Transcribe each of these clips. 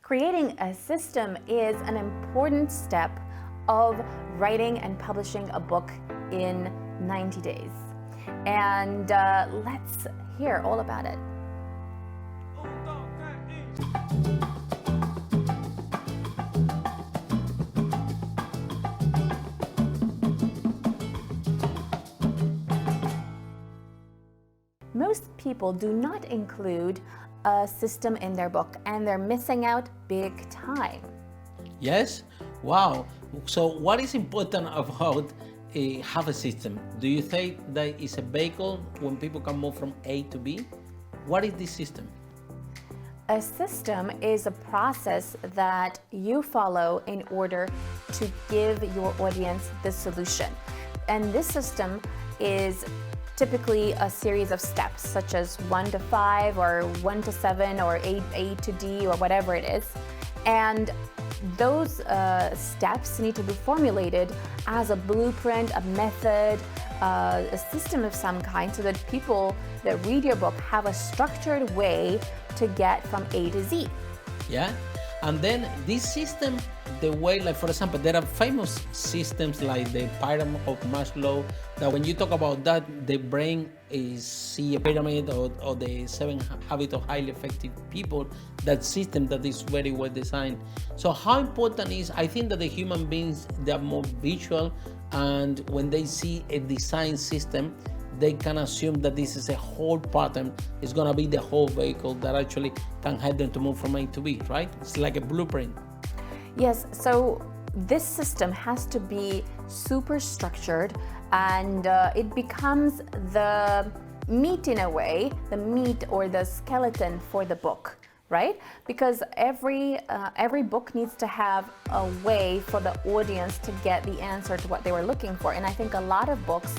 Creating a system is an important step of writing and publishing a book in 90 days. And let's hear all about it. Most people do not include a system in their book, and they're missing out big time. Yes? Wow. So what is important about have a system? Do you think that is a vehicle when people can move from A to B? What is this system? A system is a process that you follow in order to give your audience the solution. And this system is typically a series of steps, such as 1 to 5 or 1 to 7 or A to D or whatever it is. And those steps need to be formulated as a blueprint, a method, a system of some kind, so that people that read your book have a structured way to get from A to Z. Yeah, and then this system, the way, like for example, there are famous systems like the pyramid of Maslow, that when you talk about that, the brain is see a pyramid or the 7 habits of highly effective people, that system that is very well designed. So how important is, I think that the human beings, they are more visual, and when they see a design system, they can assume that this is a whole pattern. It's gonna be the whole vehicle that actually can help them to move from A to B, right? It's like a blueprint. Yes, so this system has to be super structured, and it becomes the meat in a way, the meat or the skeleton for the book, right? Because every book needs to have a way for the audience to get the answer to what they were looking for. And I think a lot of books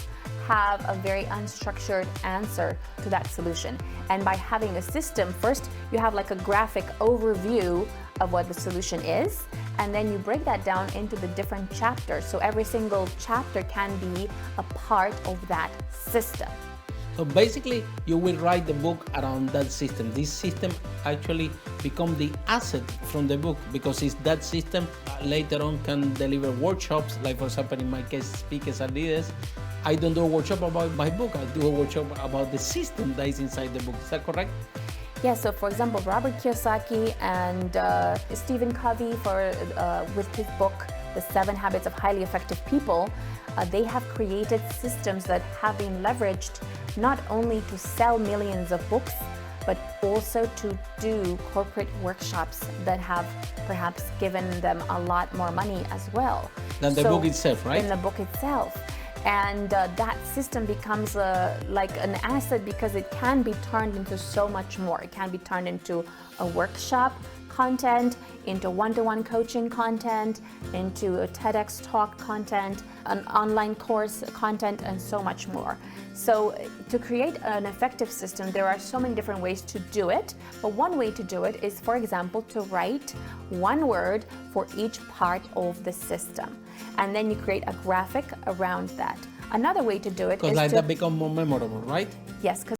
have a very unstructured answer to that solution. And by having a system, first you have like a graphic overview of what the solution is, and then you break that down into the different chapters. So every single chapter can be a part of that system. So basically, you will write the book around that system. This system actually becomes the asset from the book, because it's that system later on can deliver workshops. Like for example, in my case, speak as Sardinas. I don't do a workshop about my book. I do a workshop about the system that is inside the book. Is that correct? Yeah, so for example, Robert Kiyosaki and Stephen Covey with his book, The 7 Habits of Highly Effective People, they have created systems that have been leveraged not only to sell millions of books, but also to do corporate workshops that have perhaps given them a lot more money as well. Than the book itself, right? In the book itself. And that system becomes like an asset, because it can be turned into so much more. It can be turned into a workshop content, into one-to-one coaching content, into a TEDx talk content, an online course content, and so much more. So to create an effective system, there are so many different ways to do it. But one way to do it is, for example, to write one word for each part of the system. And then you create a graphic around that. Another way to do it is because like that become more memorable, right? Yes.